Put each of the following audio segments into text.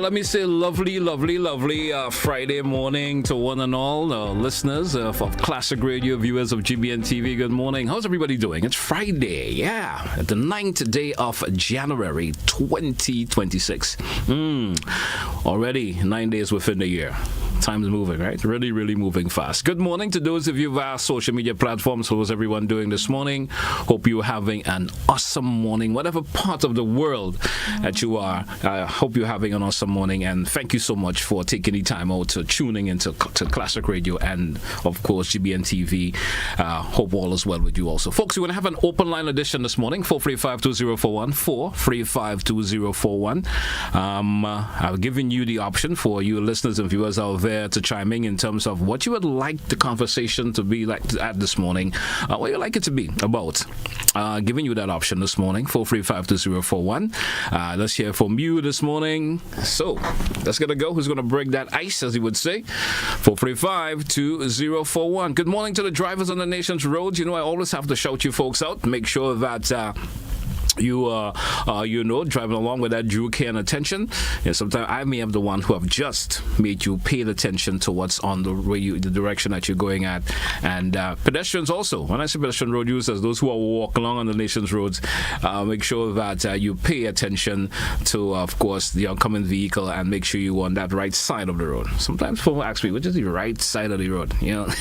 let me say lovely Friday morning to one and all listeners of Classic Radio, viewers of GBN TV. Good morning. How's everybody doing? It's Friday, the 9th day of January 2026. Already 9 days within the year. Time's moving, right? Really moving fast. Good morning to those of you via social media platforms. How's everyone doing this morning? Hope you're having an awesome morning, whatever part of the world that you are. I hope you're having an awesome morning, and thank you so much for taking the time out to tuning into Classic Radio and, of course, GBN TV. Hope all is well with you also. Folks, we're going to have an open line edition this morning, 435-2041, 435-2041. I've given you the option for you listeners and viewers out there to chime in terms of what you would like the conversation to be like at this morning, what you like it to be about. Giving you that option this morning, 435-2041. Let's hear from you this morning. So let's get a go. Who's going to break that ice, as he would say? 435-2041. Good morning to the drivers on the nation's roads. You know, I always have to shout you folks out. Make sure that you driving along with that due care and attention. And sometimes I may have the one who have just made you pay attention to what's on the direction that you're going at. And pedestrians also. When I say pedestrian road users, those who are walking along on the nation's roads, make sure that you pay attention to, of course, the oncoming vehicle, and make sure you're on that right side of the road. Sometimes people ask me, which is the right side of the road?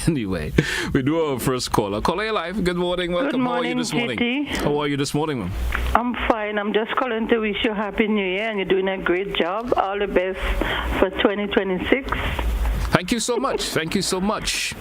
Anyway, we do our first caller. Caller, you're live. Good morning. Welcome. Good morning, How are you this morning? GT. How are you this morning, ma'am? I'm fine. I'm just calling to wish you a Happy New Year, and you're doing a great job. All the best for 2026. Thank you so much. Thank you so much.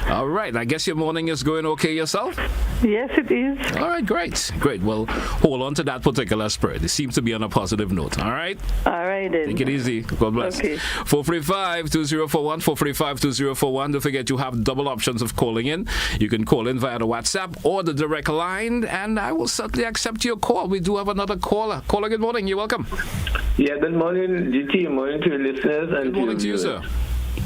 All right. I guess your morning is going okay yourself? Yes, it is. All right. Great. Well, hold on to that particular spirit. It seems to be on a positive note. All right? All right, then. Take it easy. God bless. Okay. 435-2041, 435-2041. Don't forget you have double options of calling in. You can call in via the WhatsApp or the direct line, and I will certainly accept your call. We do have another caller. Caller, good morning. You're welcome. Yeah, good morning, GT. Good morning to your listeners. And good morning to you, sir.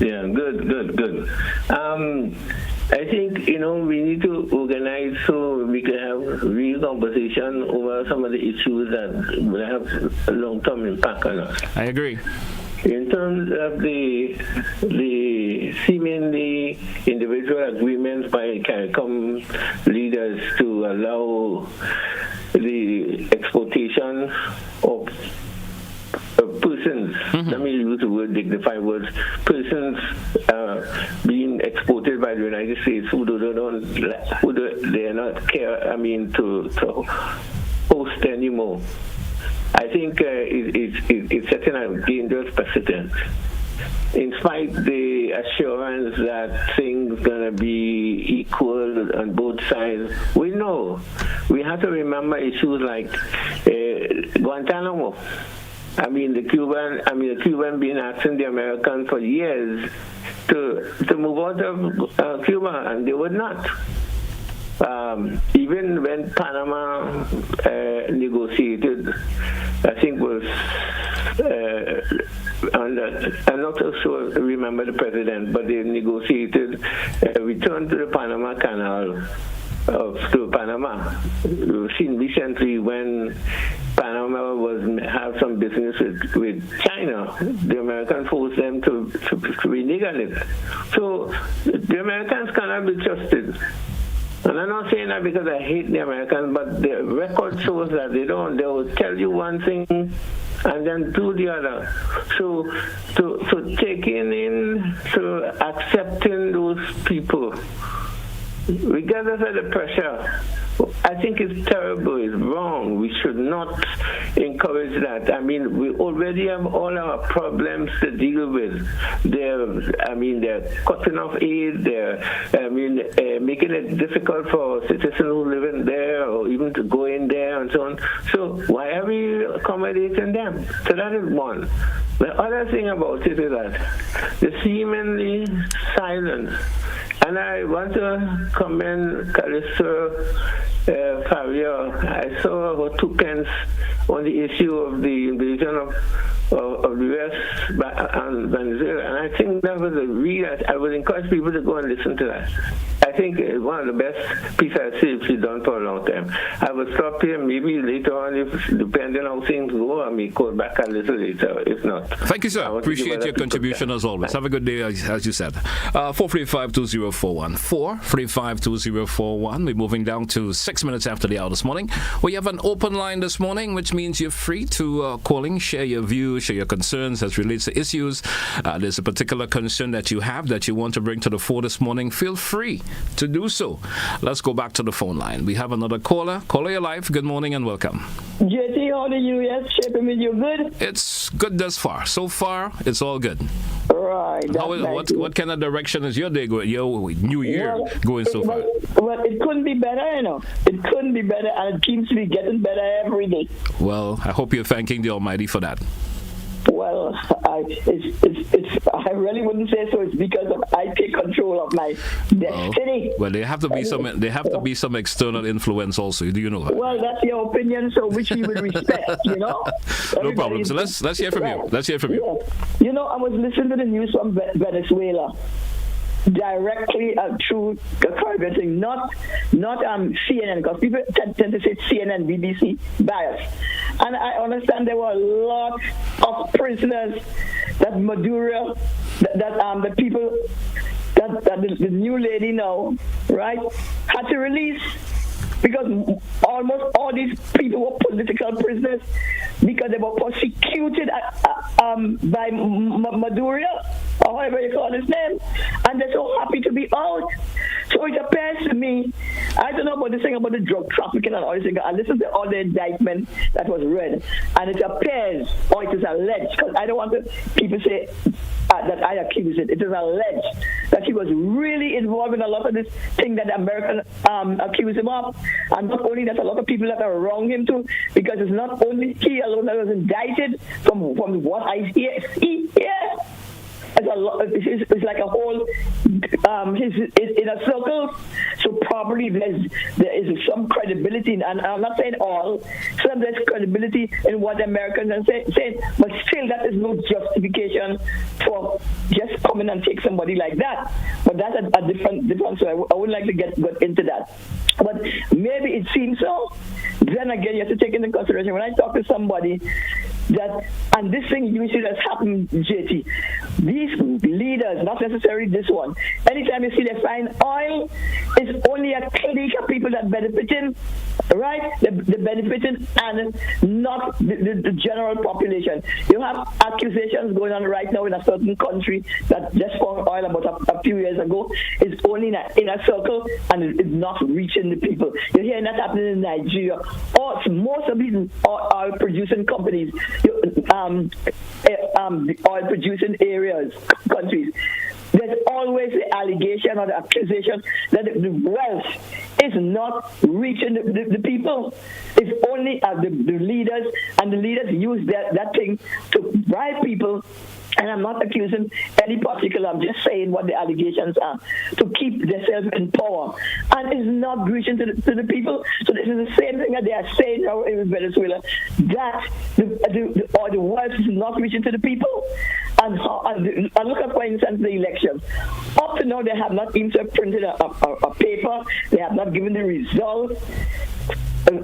Yeah, good. I think, we need to organize so we can have real conversation over some of the issues that will have a long-term impact on us. I agree. In terms of the seemingly individual agreements by CARICOM leaders to allow the exportation of persons, let me use the word dignified words, persons being exported by the United States who they are not care, to host anymore. I think it's setting a dangerous precedent. In spite the assurance that things gonna be equal on both sides, we know we have to remember issues like Guantanamo. The Cuban been asking the Americans for years to move out of Cuba, and they would not. Even when Panama negotiated, I think was I'm not so sure, remember the president, but they negotiated return to the Panama Canal to Panama. We've seen recently when Panama have some business with China, the Americans forced them to renege on it. So the Americans cannot be trusted. And I'm not saying that because I hate the Americans, but the record shows that they don't. They will tell you one thing and then do the other. So taking in, accepting those people, regardless of the pressure, I think it's terrible, it's wrong. We should not encourage that. We already have all our problems to deal with. They're cutting off aid, they're making it difficult for citizens who live in there or even to go in there and so on. So why are we accommodating them? So that is one. The other thing about it is that the seemingly silence. And I want to commend Callister Fabio. I saw her 2 pence on the issue of the invasion of the U.S. and Venezuela. And I think that was I would encourage people to go and listen to that. I think it's one of the best pieces of she's done for a long time. I will stop here. Maybe later on, if depending on how things go, I may call back a little later. If not, thank you, sir. Appreciate your contribution as always. Have a good day, as you said. 435-2041. 435-2041. We're moving down to 6 minutes after the hour this morning. We have an open line this morning, which means you're free to calling, share your views, share your concerns as relates to issues. There's a particular concern that you have that you want to bring to the fore this morning. Feel free to do so. Let's go back to the phone line. We have another caller. Caller, your life. Good morning and welcome. JT, how are you? Yes, shaping with you good? It's good thus far. So far, it's all good. Right. What kind of direction is your day going? Your new year going so far? Well, it couldn't be better, you know. It couldn't be better, and it seems to be getting better every day. Well, I hope you're thanking the Almighty for that. Well, I really wouldn't say so. It's because I take control of my destiny. Well, there have to be some external influence also. Do you know that? Well, that's your opinion, so which we would respect. You know. No problem. So let's hear from you. Let's hear from you. You know, I was listening to the news from Venezuela. Directly through the Caribbean thing, not CNN, because people tend to say CNN, BBC bias. And I understand there were a lot of prisoners that Maduro, the people, that the new lady now, right, had to release. Because almost all these people were political prisoners because they were persecuted by Maduro, or however you call his name, and they're so happy to be out. So it appears to me, I don't know about this thing about the drug trafficking and all this thing. I listened to all the indictment that was read, and it appears, or it is alleged, because I don't want people say that I accuse it. It is alleged that he was really involved in a lot of this thing that the American accused him of. And not only that, a lot of people that are wrong him too, because it's not only he alone that was indicted from what I see here. It's like a whole he's in a circle, so probably there is some credibility, and I'm not saying all, some there's credibility in what the Americans are saying, but still that is no justification for just coming and take somebody like that. But that's a different, so I wouldn't like to get into that. But maybe it seems so. Then again, you have to take into consideration, when I talk to somebody that, and this thing usually has happened, JT, these leaders, not necessarily this one, anytime you see they find oil, it's only a clique of people that benefiting, right? The benefiting and not the general population. You have accusations going on right now in a certain country that just found oil about a few years ago is only in a circle and it's not reaching the people. You're hearing that happening in Nigeria. Or most of these oil producing companies, oil producing areas, countries, there's always the allegation or the accusation that the wealth is not reaching the people. It's only the leaders, and the leaders use that thing to bribe people. And I'm not accusing any particular, I'm just saying what the allegations are, to keep themselves in power. And it's not reaching to the people. So this is the same thing that they are saying now in Venezuela, that the wealth is not reaching to the people. And look at, for instance, the elections. Up to now, they have not even printed a paper. They have not given the results.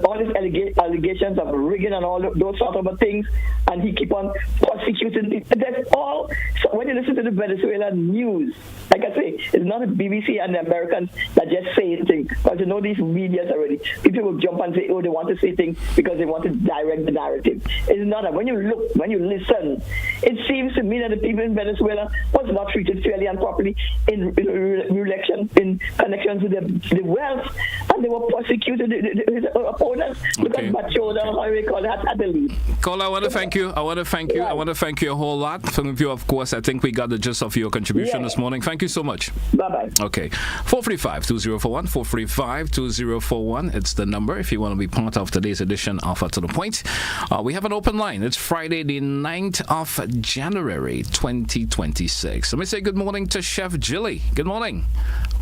All these allegations of rigging and all those sort of things, and he keep on prosecuting people. That's all. So when you listen to the Venezuelan news, like I say, it's not the BBC and the Americans that just say things, because you know these medias already. People will jump and say, oh, they want to say things because they want to direct the narrative. It's not that. When you look, when you listen, it seems to me that the people in Venezuela was not treated fairly and properly in election, in connection to the wealth, and they were prosecuted. His opponents, because Machoda, how we call that, at the lead. Cole, I want to thank you. I want to thank you a whole lot. From you, of course, I think we got the gist of your contribution this morning. Thank you so much. Bye-bye. Okay. 435-2041, 435-2041. It's the number if you want to be part of today's edition of To The Point. We have an open line. It's Friday, the 9th of January, 2026. Let me say good morning to Chef Jilly. Good morning.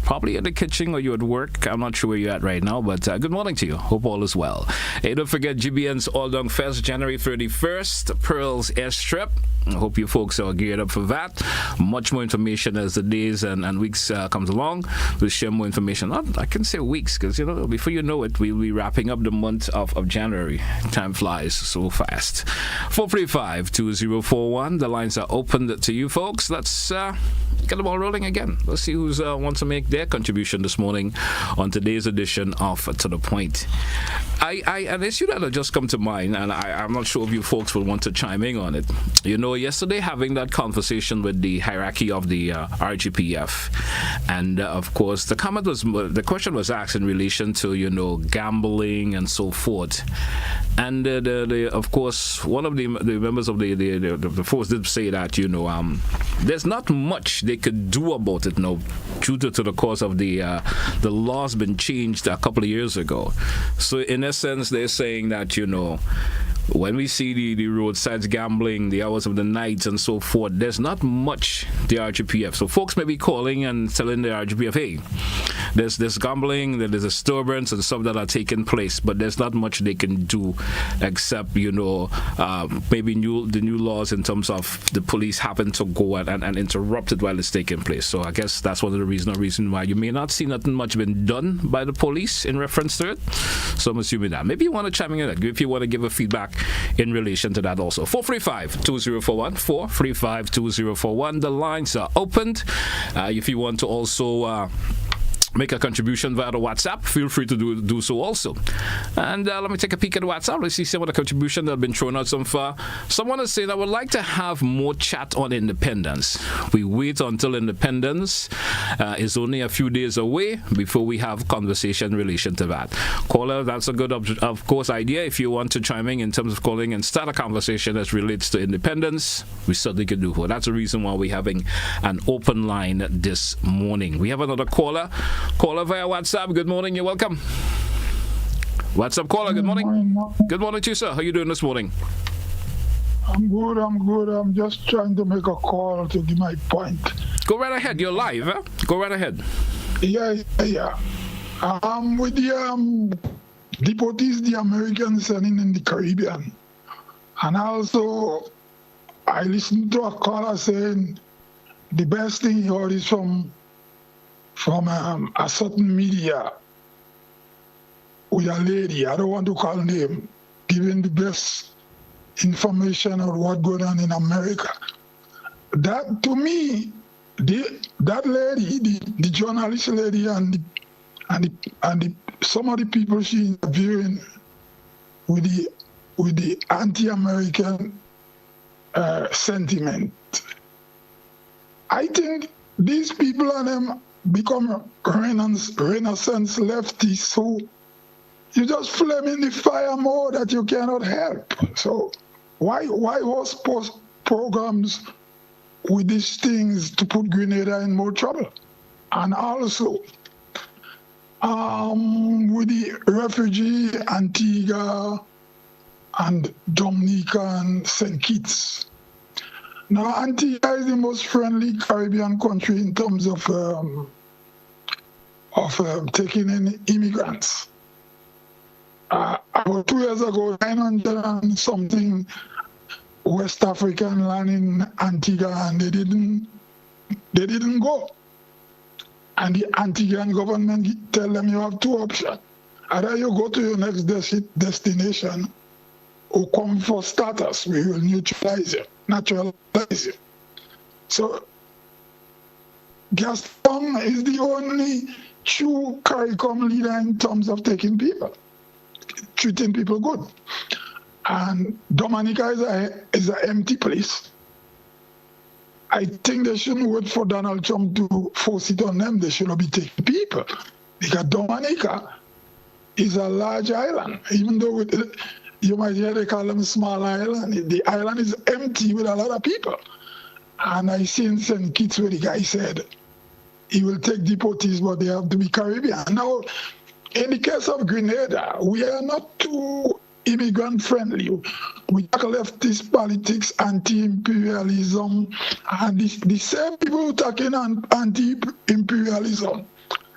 Probably in the kitchen or you're at work. I'm not sure where you're at right now, but good morning to you. Hope all is well. Hey, don't forget GBN's All Down Fest, January 31st, Pearls Airstrip. I hope you folks are geared up for that. Much more information as the days and weeks comes along. We'll share more information. I can say weeks because, before you know it, we'll be wrapping up the month of January. Time flies so fast. 435-2041. The lines are open to you folks. Let's get the ball rolling again. Let's see who's wants to make their contribution this morning on today's edition of To The Point. An issue that had just come to mind, and I'm not sure if you folks will want to chime in on it. Yesterday having that conversation with the hierarchy of the RGPF, and of course the question was asked in relation to gambling and so forth, and of course one of the members of the force did say that there's not much they could do about it now due to the cause of the laws been changed a couple of years ago. So in essence they're saying that when we see the roadsides gambling, the hours of the night and so forth, there's not much the RGPF. So folks may be calling and telling the RGPF, hey, there's gambling, there's disturbance and stuff that are taking place, but there's not much they can do except, maybe the new laws in terms of the police happen to go and interrupt it while it's taking place. So I guess that's one of the reason why you may not see nothing much been done by the police in reference to it. So I'm assuming that. Maybe you want to chime in on that, if you want to give a feedback in relation to that also. 435-2041, 435-2041. The lines are opened. If you want to also make a contribution via the WhatsApp, feel free to do so also. And let me take a peek at the WhatsApp. Let's see some of the contributions that have been thrown out so far. Someone is saying, I would like to have more chat on independence. We wait until independence is only a few days away before we have conversation in relation to that. Caller, that's a good, of course, idea. If you want to chime in terms of calling and start a conversation that relates to independence, we certainly can do so. That's the reason why we're having an open line this morning. We have another caller. Caller via WhatsApp. Good morning. You're welcome. WhatsApp caller. Good morning. Good morning to you, sir. How are you doing this morning? I'm good. I'm just trying to make a call to give my point. Go right ahead. You're live. Huh? Go right ahead. Yeah. With the deportees, the Americans sending in the Caribbean, and also I listened to a caller saying the best thing he heard is from a certain media with a lady, I don't want to call name, giving the best information on what's going on in America. That, to me, that lady, the journalist lady and some of the people she interviewing with the anti-American sentiment, I think these people and them become Renaissance leftists who you just flame in the fire more that you cannot help. So why host programs with these things to put Grenada in more trouble? And also with the refugee Antigua and Dominica and St. Kitts. Now, Antigua is the most friendly Caribbean country in terms of taking in immigrants. About 2 years ago, 900 and something West African land in Antigua, and they didn't go. And the Antiguan government tell them you have two options: either you go to your next destination, or come for status. We will naturalize you. So Gaston is the only true CARICOM leader in terms of treating people good. And Dominica is an empty place. I think they shouldn't wait for Donald Trump to force it on them. They should be taking people. Because Dominica is a large island, even though you might hear they call them a small island. The island is empty with a lot of people. And I seen St. Kitts where the guy said he will take deportees, but they have to be Caribbean. Now, in the case of Grenada, we are not too immigrant friendly. We talk leftist politics, anti-imperialism, and the same people who talking anti-imperialism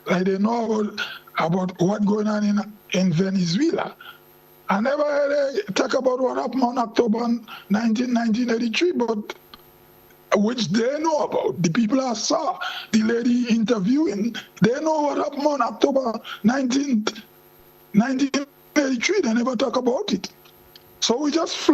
like they know about what's going on in Venezuela. I never heard they talk about what happened on October 1983, but which they know about. The people I saw, the lady interviewing, they know what happened on October 1983. They never talk about it. So we just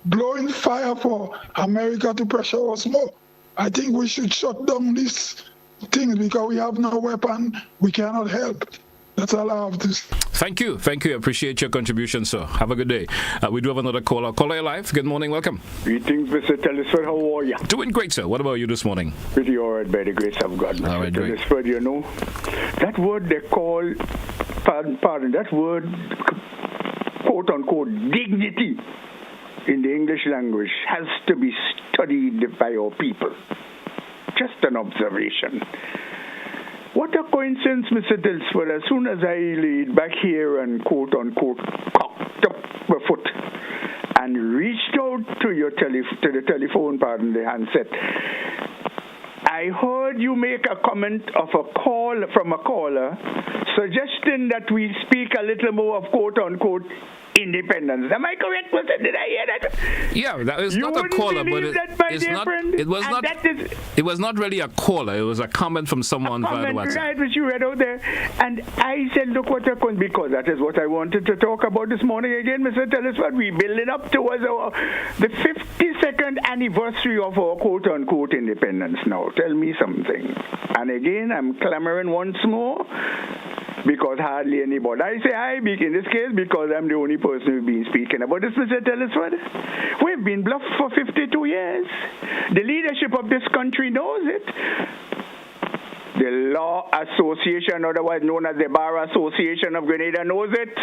blowing fire for America to pressure us more. I think we should shut down these things because we have no weapon. We cannot help. That's all I have to say. Thank you. I appreciate your contribution, sir. Have a good day. We do have another caller. Caller, you're live. Good morning. Welcome. Greetings, Mr. Telesford. How are you? Doing great, sir. What about you this morning? Pretty all right, by the grace of God, Mr. All right, great. Telesford, you know, that word they call, pardon, that word, quote-unquote, dignity in the English language has to be studied by our people. Just an observation. What a coincidence, Mr. Telesford. As soon as I laid back here and quote-unquote cocked up my foot and reached out to the telephone, the handset, I heard you make a comment of a call from a caller suggesting that we speak a little more of quote-unquote independence. Am I correct? Did I hear that? Yeah, that is not a caller, but it was not really a caller. It was a comment from someone via WhatsApp. Right, which you read out there. And I said, look what I can, because that is what I wanted to talk about this morning again, Mr. Telesford. We're building up towards the 52nd anniversary of our quote-unquote independence now. Tell me something. And again, I'm clamoring once more because hardly anybody. I say I in this case because I'm the only person who's been speaking about this, Mr. Telesford. We've been bluffed for 52 years. The leadership of this country knows it. The Law Association, otherwise known as the Bar Association of Grenada, knows it.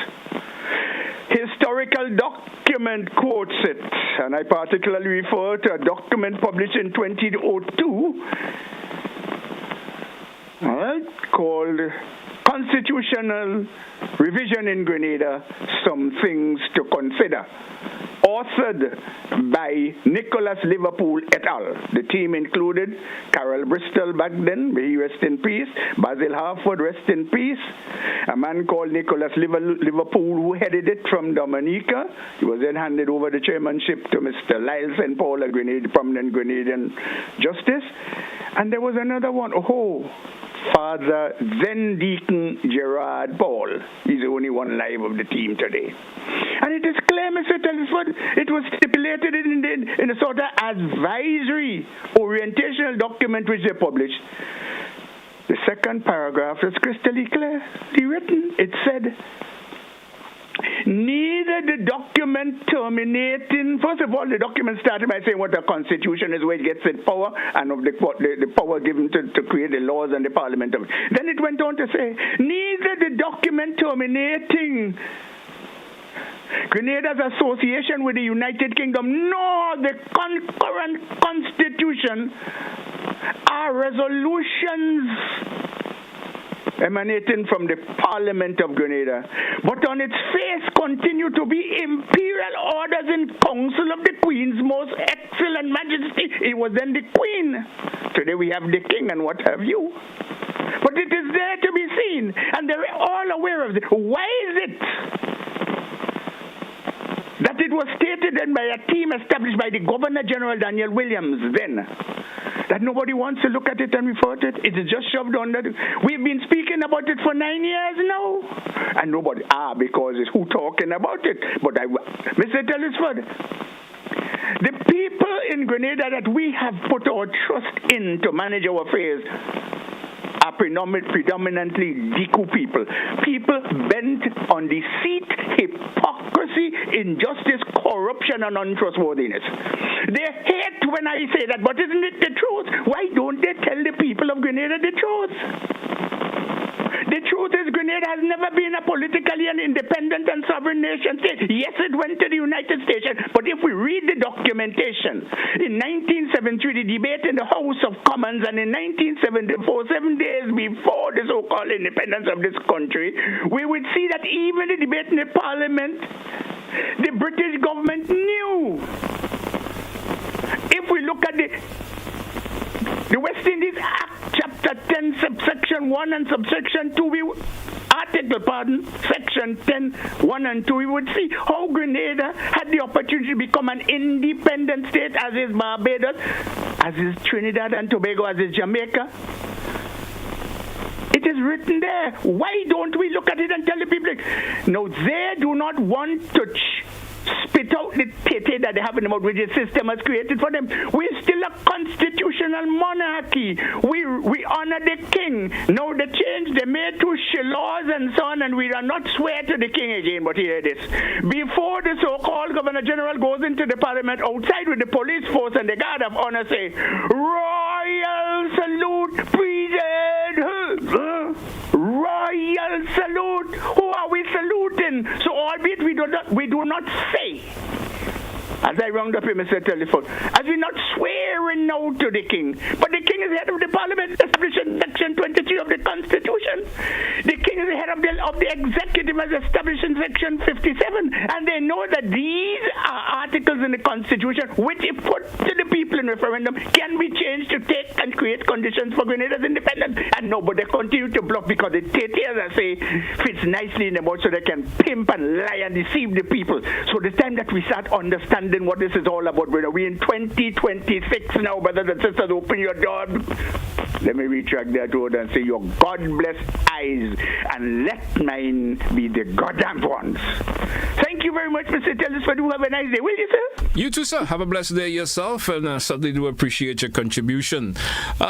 Historical document quotes it, and I particularly refer to a document published in 2002 called Constitutional Revision in Grenada, Some Things to Consider, authored by Nicholas Liverpool et al. The team included Carol Bristol back then, may he rest in peace, Basil Harford, rest in peace, a man called Nicholas Liverpool who headed it from Dominica. He was then handed over the chairmanship to Mr. Lyle St. Paul, a prominent Grenadian justice. And there was another one, Father then Deacon Gerard Paul. He's the only one alive of the team today. And it is clear, Mr. Telesford, it was stipulated in a sort of advisory orientational document which they published. The second paragraph is crystal clearly written. It said, neither the document terminating, first of all, the document started by saying what the Constitution is, where it gets its power, and of the power given to create the laws and the Parliament of it. Then it went on to say, neither the document terminating Grenada's association with the United Kingdom nor the concurrent Constitution are resolutions emanating from the Parliament of Grenada, but on its face continue to be imperial orders in council of the Queen's most excellent majesty. It was then the Queen. Today we have the King and what have you. But it is there to be seen, and they're all aware of it. Why is it that it was stated then by a team established by the Governor General Daniel Williams then, that nobody wants to look at it and refer to it? It is just shoved under. We've been speaking about it for 9 years now, and nobody, because it's who talking about it. But Mr. Telesford, the people in Grenada that we have put our trust in to manage our affairs are predominantly Diku people. People bent on deceit, hypocrisy, injustice, corruption, and untrustworthiness. They hate when I say that, but isn't it the truth? Why don't they tell the people of Grenada the truth? The truth is Grenada has never been a politically and independent and sovereign nation state. Yes, it went to the United States, but if we read the documentation, in 1973, the debate in the House of Commons, and in 1974, 7 days before the so-called independence of this country, we would see that even the debate in the Parliament, the British government knew. If we look at the West Indies Act, Chapter chapter 10, subsection 1 and subsection 2, section 10, 1 and 2, we would see how Grenada had the opportunity to become an independent state, as is Barbados, as is Trinidad and Tobago, as is Jamaica. It is written there. Why don't we look at it and tell the people? No, they do not want to spit out the tete that they have in the mouth, which the system has created for them. We're still a constitutional monarchy. We honor the king. Now the change they made to laws and so on, and we are not swear to the king again. But hear this: before the so-called Governor General goes into the Parliament outside with the police force and the guard of honor, say, "Royal salute, President." Royal salute. Who are we saluting? So albeit we do not say, as I round up here, Mr. Telesford, as we're not swearing now to the king, but the king is the head of the Parliament, established in Section 23 of the Constitution. The king is the head of the executive, as established in Section 57, and they know that these are articles in the Constitution which, if put to the people in referendum, can be changed to take and create conditions for Grenada's independence. And no, but they continue to bluff because the tate, as I say, fits nicely in the mouth so they can pimp and lie and deceive the people. So the time that we start understanding what this is all about, brother, we're in 2026 now, brothers and sisters. Open your door. Let me retract that word and say, your God-blessed eyes, and let mine be the goddamn ones. Thank you very much, Mr. Telesford. Do have a nice day, will you, sir? You too, sir. Have a blessed day yourself, and certainly do appreciate your contribution.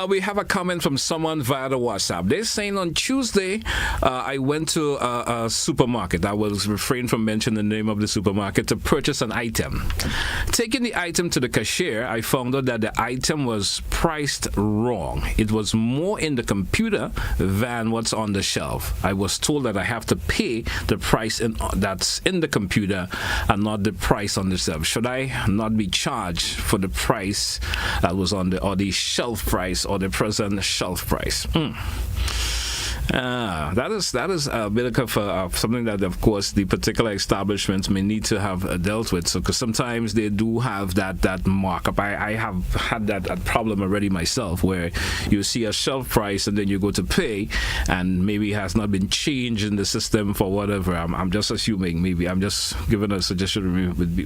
We have a comment from someone via the WhatsApp. They're saying on Tuesday, I went to a supermarket. I was refrained from mentioning the name of the supermarket to purchase an item. Taking the item to the cashier, I found out that the item was priced wrong. It was more in the computer than what's on the shelf. I was told that I have to pay the price that's in the computer and not the price on the shelf. Should I not be charged for the price that was on the shelf price or the present shelf price? That is a bit of something that, of course, the particular establishments may need to have dealt with. So, because sometimes they do have that markup. I have had that problem already myself, where you see a shelf price and then you go to pay, and maybe it has not been changed in the system for whatever. I'm just assuming. Maybe I'm just giving a suggestion with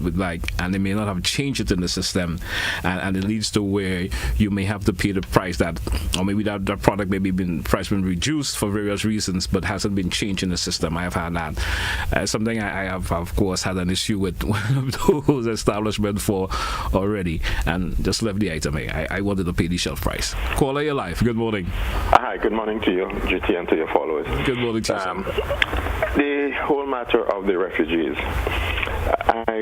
and they may not have changed it in the system, and it leads to where you may have to pay the price that, or maybe that product maybe price been reduced for various reasons, but hasn't been changed in the system. I have had that. Something I have, of course, had an issue with one of those establishments for already, and just left the item. I wanted to pay the shelf price. Caller, your life. Good morning. Hi, good morning to you, GT, and to your followers. Good morning to you, the whole matter of the refugees. I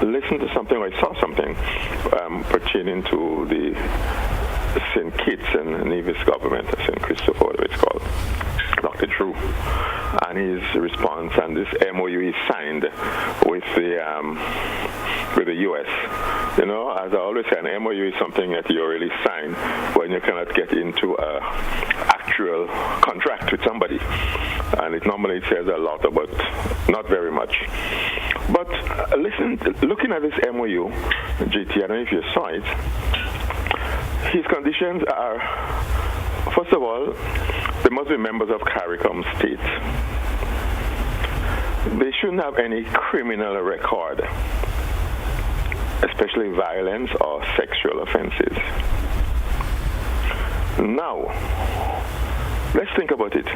listened to something, or I saw something pertaining to the St. Kitts and Nevis government, St. Christopher, whatever it's called, Dr. Drew, and his response, and this MOU he signed with the U.S. You know, as I always say, an MOU is something that you already sign when you cannot get into a actual contract with somebody, and it normally says a lot, but not very much. But looking at this MOU, GT, I don't know if you saw it. His conditions are, first of all, they must be members of CARICOM states. They shouldn't have any criminal record, especially violence or sexual offenses. Now, let's think about it.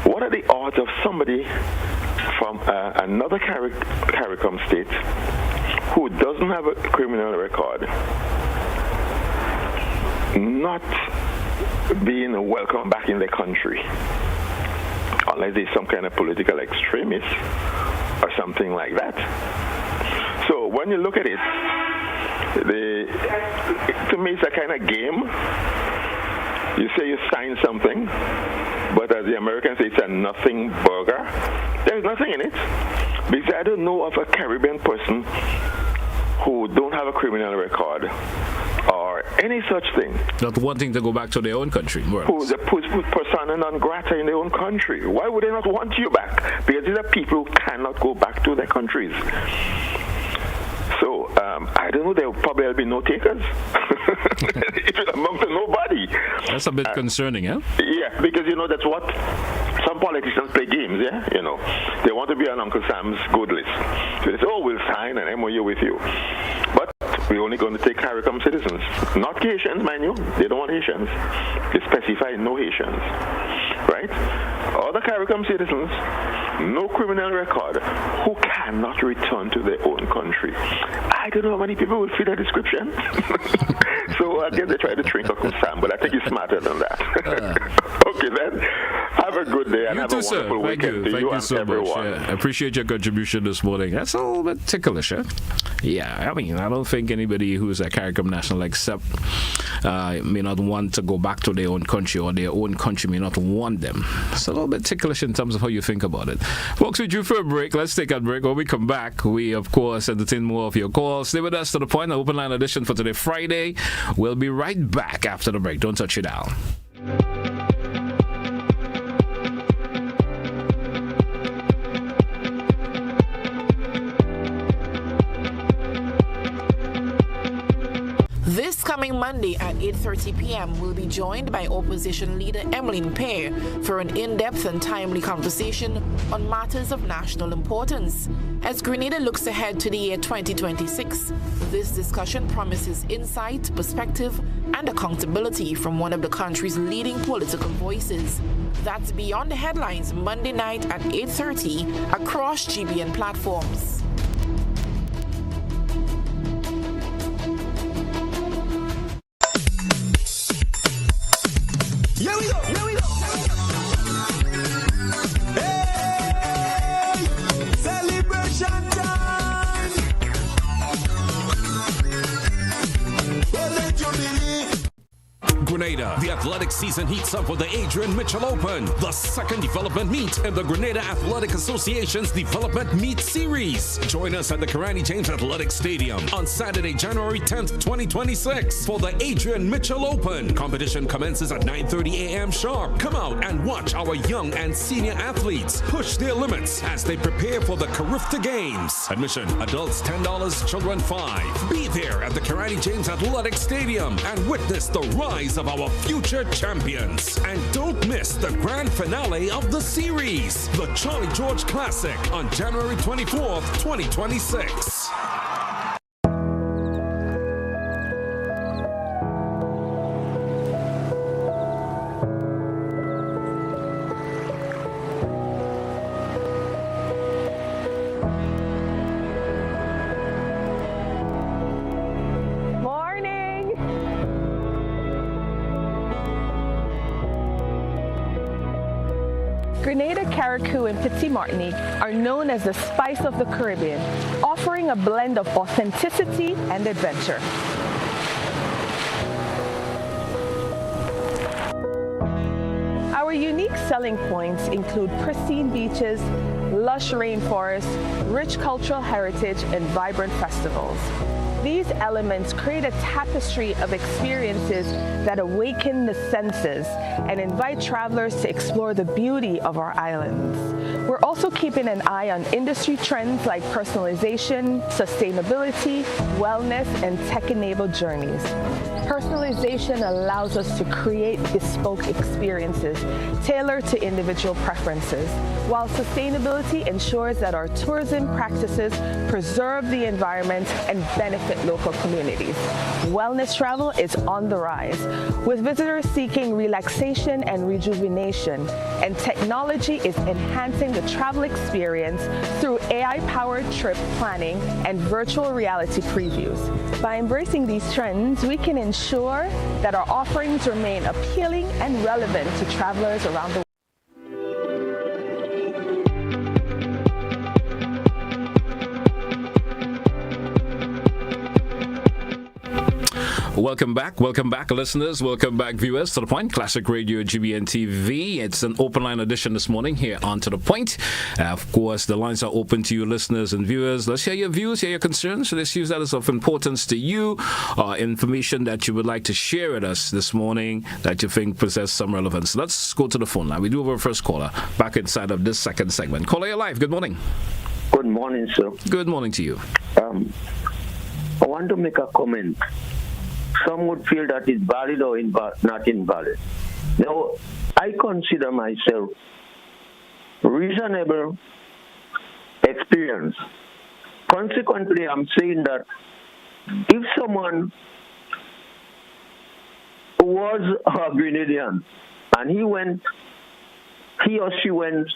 What are the odds of somebody from another CARICOM state who doesn't have a criminal record not being welcome back in the country, unless there's some kind of political extremist or something like that? So when you look at it, to me it's a kind of game. You say you sign something, but as the Americans say, it's a nothing burger. There's nothing in it, because I don't know of a Caribbean person who don't have a criminal record or any such thing. Not wanting to go back to their own country. Who's a persona non grata in their own country. Why would they not want you back? Because these are people who cannot go back to their countries. So, I don't know, there will probably be no takers. It will amount to nobody. That's a bit concerning, eh? Yeah, because, that's what some politicians play games, yeah? They want to be on Uncle Sam's good list. So they say, we'll sign an MOU with you. But we're only going to take CARICOM citizens, not Haitians, mind you. They don't want Haitians. They specify no Haitians, right? Other CARICOM citizens, no criminal record, who cannot return to their own country. I don't know how many people will fit that description. So I guess they try to drink Uncle Sam, but I think he's smarter than that. Okay, then. Have a good day and have a wonderful weekend to you and so everyone. I appreciate your contribution this morning. That's a little bit ticklish, eh? Yeah, I mean, I don't think anybody who's a CARICOM national except may not want to go back to their own country, or their own country may not want them. It's a little bit ticklish in terms of how you think about it. Folks, we're due for a break. Let's take a break. When we come back, we, of course, entertain more of your calls. Stay with us to the point. An open line edition for today, Friday. We'll be right back after the break. Don't touch it down. This coming Monday at 8:30 p.m., we'll be joined by Opposition Leader Emmeline Pear for an in-depth and timely conversation on matters of national importance. As Grenada looks ahead to the year 2026, this discussion promises insight, perspective, and accountability from one of the country's leading political voices. That's Beyond the Headlines, Monday night at 8:30 across GBN platforms. Here we go. Hey, celebration time. What did you believe? Grenada, the athletic season heats up with the Adrian Mitchell Open, the second development meet in the Grenada Athletic Association's Development Meet Series. Join us at the Karani James Athletic Stadium on Saturday, January 10th, 2026 for the Adrian Mitchell Open. Competition commences at 9:30 a.m. sharp. Come out and watch our young and senior athletes push their limits as they prepare for the Carifta Games. Admission, adults $10, children $5. Be there at the Karani James Athletic Stadium and witness the rise of our future champions. And don't miss the grand finale of the series, the Charlie George Classic, on January 24th, 2026. Grenada, Carriacou, and Petit Martinique are known as the spice of the Caribbean, offering a blend of authenticity and adventure. Our unique selling points include pristine beaches, lush rainforests, rich cultural heritage, and vibrant festivals. These elements create a tapestry of experiences that awaken the senses and invite travelers to explore the beauty of our islands. We're also keeping an eye on industry trends like personalization, sustainability, wellness, and tech-enabled journeys. Personalization allows us to create bespoke experiences tailored to individual preferences, while sustainability ensures that our tourism practices preserve the environment and benefit local communities. Wellness travel is on the rise, with visitors seeking relaxation and rejuvenation, and technology is enhancing the travel experience through AI-powered trip planning and virtual reality previews. By embracing these trends, we can ensure that our offerings remain appealing and relevant to travelers around the world. Welcome back, listeners. Welcome back, viewers, to The Point, Classic Radio, GBN TV. It's an open line edition this morning here on To The Point. Of course, the lines are open to you, listeners and viewers. Let's hear your views, hear your concerns, so issues that is of importance to you, information that you would like to share with us this morning that you think possess some relevance. Let's go to the phone line. We do have our first caller back inside of this second segment. Caller, you're live. Good morning. Good morning, sir. Good morning to you. I want to make a comment. some would feel that it's valid or not invalid. Now, I consider myself reasonable experience. Consequently, I'm saying that if someone was a Grenadian and he or she went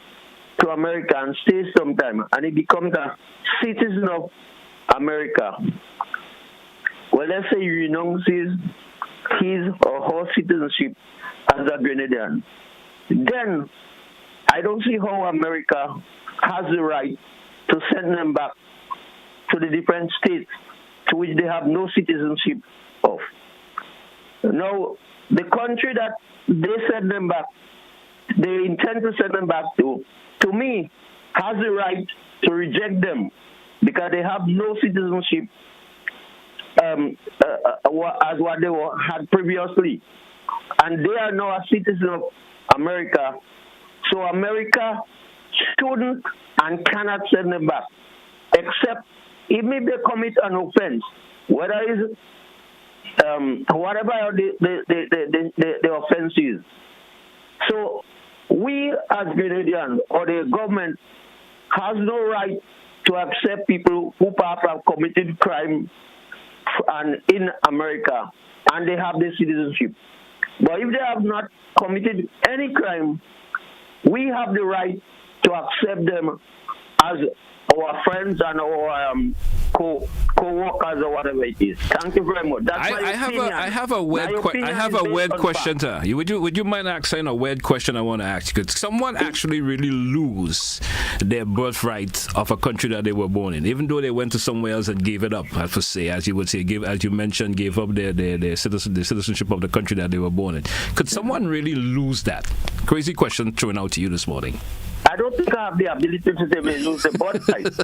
to America and stays sometime and he becomes a citizen of America, well, let's say he renounces his or her citizenship as a Grenadian, then I don't see how America has the right to send them back to the different states to which they have no citizenship of. Now, the country that they send them back, they intend to send them back to me, has the right to reject them because they have no citizenship as what they had previously. And they are now a citizen of America. So America shouldn't and cannot send them back, except if they commit an offense, whether it's whatever the offense is. So we as Grenadians or the government has no right to accept people who perhaps have committed crime in America and they have their citizenship. But if they have not committed any crime, we have the right to accept them as our friends and our co-workers or whatever it is. Thank you very much. That's I have a weird question to you. Would you mind asking a weird question I want to ask you? Could someone actually really lose their birthright of a country that they were born in, even though they went to somewhere else and gave it up? As you would say, as you mentioned, gave up their citizenship of the country that they were born in. Could someone really lose that? Crazy question thrown out to you this morning. I don't think I have the ability to say they lose the birthright.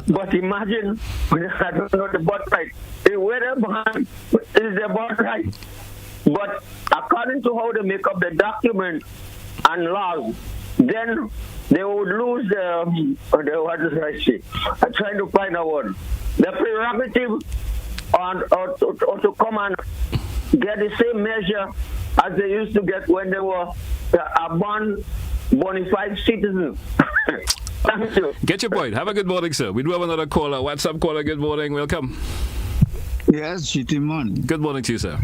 But imagine, I don't know the birthright. Where they're born is the birthright. But according to how they make up the document and laws, then they would lose what does I say? I'm trying to find a word. The prerogative or to come and get the same measure as they used to get when they were a bona fide citizens. Thank you. Get your point. Have a good morning, sir. We do have another caller. WhatsApp caller. Good morning. Welcome. Yes, good morning. Good morning to you, sir.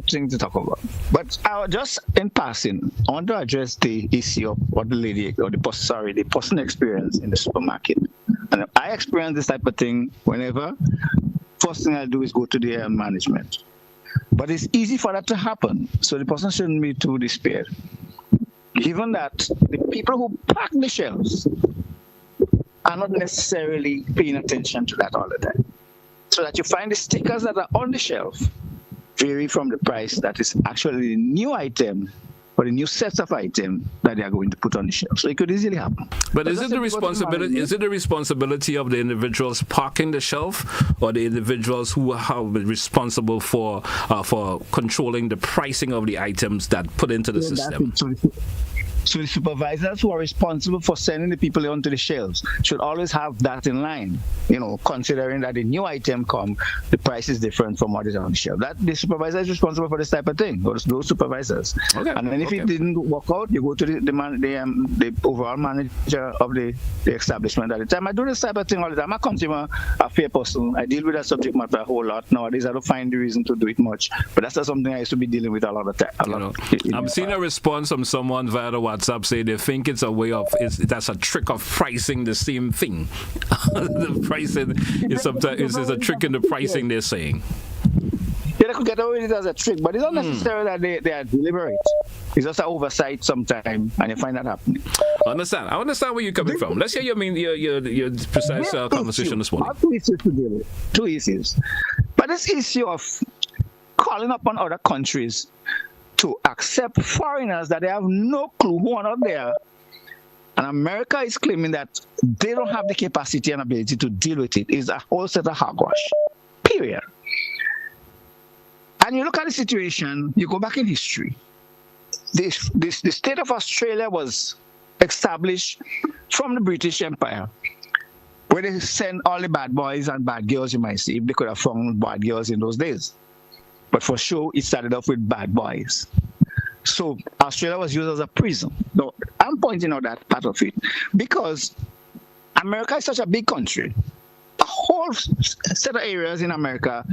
Thing to talk about, but just in passing, I want to address the issue of what the person experienced in the supermarket. And I experience this type of thing whenever. First thing I do is go to the management, but it's easy for that to happen. So the person shouldn't be too despaired. Given that the people who pack the shelves are not necessarily paying attention to that all the time, so that you find the stickers that are on the shelf vary from the price that is actually the new item or the new sets of items that they are going to put on the shelf. So it could easily happen. But is it the responsibility of the individuals parking the shelf, or the individuals who are responsible for controlling the pricing of the items that put into the system? So the supervisors who are responsible for sending the people onto the shelves should always have that in line, considering that the new item the price is different from what is on the shelf. That the supervisor is responsible for this type of thing, those supervisors. Okay. And then if it didn't work out, you go to the overall manager of the establishment at the time. I do this type of thing all the time. I'm a consumer, a fair person. I deal with that subject matter a whole lot. Nowadays, I don't find the reason to do it much. But that's not something I used to be dealing with a lot of time. I'm seeing a response from someone via the WhatsApp say they think it's a way of that's a trick of pricing the same thing. The pricing is sometimes is a trick in the pricing they're saying. Yeah, they could get away with it as a trick, but it's not necessarily that they are deliberate. It's just an oversight sometimes, and you find that happening. I understand where you're coming from. Let's hear your precise conversation this morning. Two issues to deal with. Two issues. But this issue of calling upon other countries to accept foreigners that they have no clue who are not there. And America is claiming that they don't have the capacity and ability to deal with it. It's a whole set of hogwash. Period. And you look at the situation, you go back in history. The state of Australia was established from the British Empire, where they sent all the bad boys and bad girls, you might see, if they could have found bad girls in those days. But for sure, it started off with bad boys. So Australia was used as a prison. Now, I'm pointing out that part of it because America is such a big country. A whole set of areas in America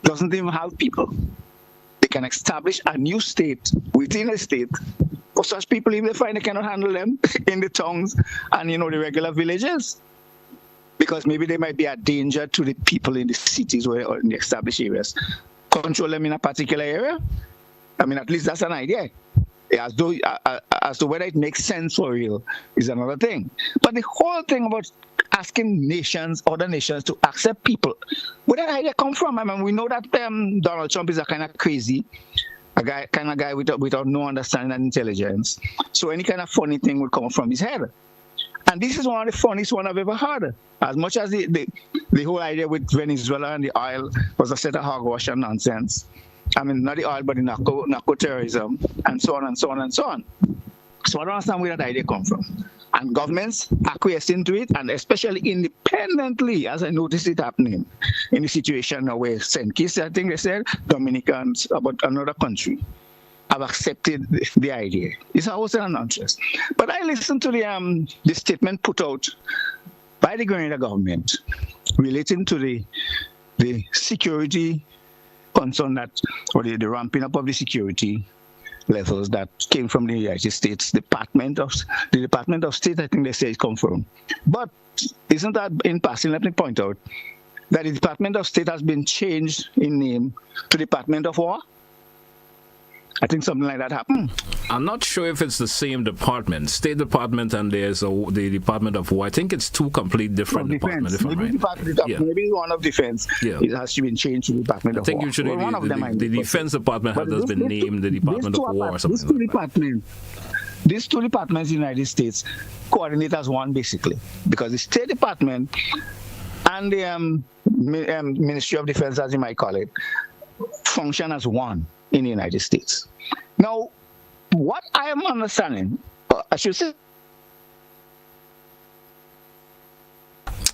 doesn't even have people. They can establish a new state within a state for such people if they find they cannot handle them in the towns and, the regular villages. Because maybe they might be a danger to the people in the cities or in the established areas. Control them in a particular area. I mean, at least that's an idea. As to whether it makes sense for real is another thing. But the whole thing about asking other nations to accept people, where did that idea come from? I mean, we know that Donald Trump is a kind of crazy, kind of guy without no understanding and intelligence. So any kind of funny thing would come from his head. And this is one of the funniest one I've ever heard. As much as the whole idea with Venezuela and the oil was a set of hogwash and nonsense. I mean, not the oil, but the narco terrorism, and so on and so on and so on. So I don't understand where that idea comes from. And governments acquiescing to it, and especially independently, as I noticed it happening in the situation now where St. Kitts, I think they said, Dominicans, about another country, have accepted the idea. It's always an interest. But I listened to the statement put out by the Grenada government relating to the security concern or the ramping up of the security levels that came from the United States Department of State. I think they say it come from. But isn't that in passing? Let me point out that the Department of State has been changed in name to Department of War. I think something like that happened. I'm not sure if it's the same department, State Department, and there's the Department of War. I think it's two complete different departments. Maybe one of Defense. Yeah. It has been changed to the Department of War. I think usually the Defense Department has been named the Department of War or something like that. These two departments in the United States coordinate as one, basically, because the State Department and the Ministry of Defense, as you might call it, function as one in the United States. Now, what I am understanding, I should say,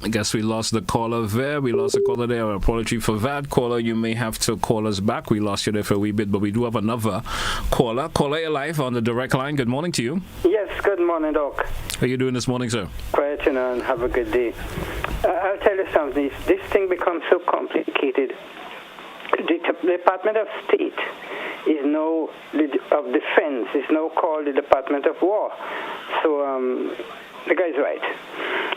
I guess we lost the caller there. Apology for that. Caller, you may have to call us back. We lost you there for a wee bit, but we do have another caller. Caller, you're live on the direct line. Good morning to you. Yes, good morning, Doc. How are you doing this morning, sir? Quiet, and have a good day. I'll tell you something. This thing becomes so complicated. The Department of State is now of Defense is now called the Department of War. So the guy's right.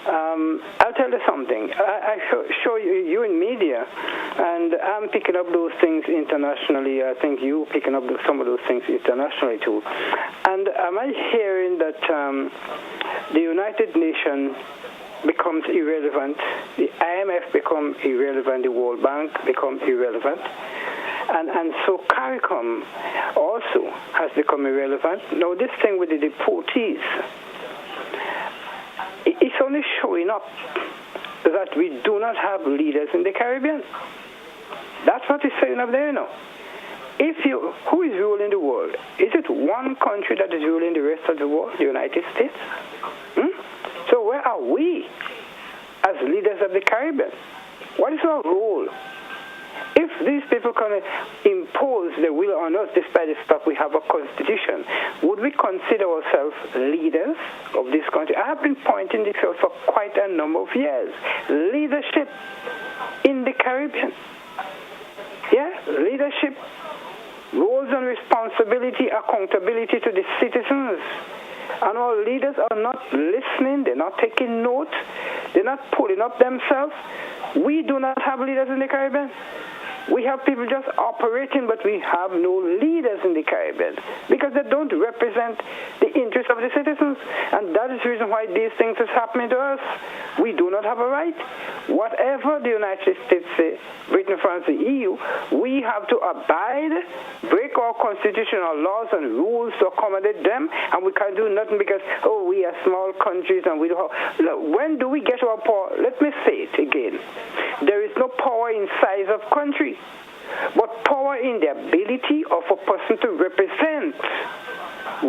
I'll tell you something. I show you in media, and I'm picking up those things internationally. I think you picking up some of those things internationally too. And am I hearing that the United Nations becomes irrelevant, the IMF becomes irrelevant, the World Bank becomes irrelevant, and so CARICOM also has become irrelevant. Now this thing with the deportees, it's only showing up that we do not have leaders in the Caribbean. That's what it's saying up there now. Who is ruling the world? Is it one country that is ruling the rest of the world, the United States? So where are we as leaders of the Caribbean? What is our role? If these people can impose their will on us despite the fact we have a constitution, would we consider ourselves leaders of this country? I have been pointing this out for quite a number of years. Leadership in the Caribbean. Yeah, leadership, roles and responsibility, accountability to the citizens. And our leaders are not listening, they're not taking note, they're not pulling up themselves. We do not have leaders in the Caribbean. We have people just operating, but we have no leaders in the Caribbean because they don't represent the interests of the citizens. And that is the reason why these things are happening to us. We do not have a right. Whatever the United States say, Britain, France, the EU, we have to abide, break our constitutional laws and rules to accommodate them, and we can't do nothing because, we are small countries and we don't have... Look, when do we get our power? Let me say it again. There is no power in size of country, but power in the ability of a person to represent.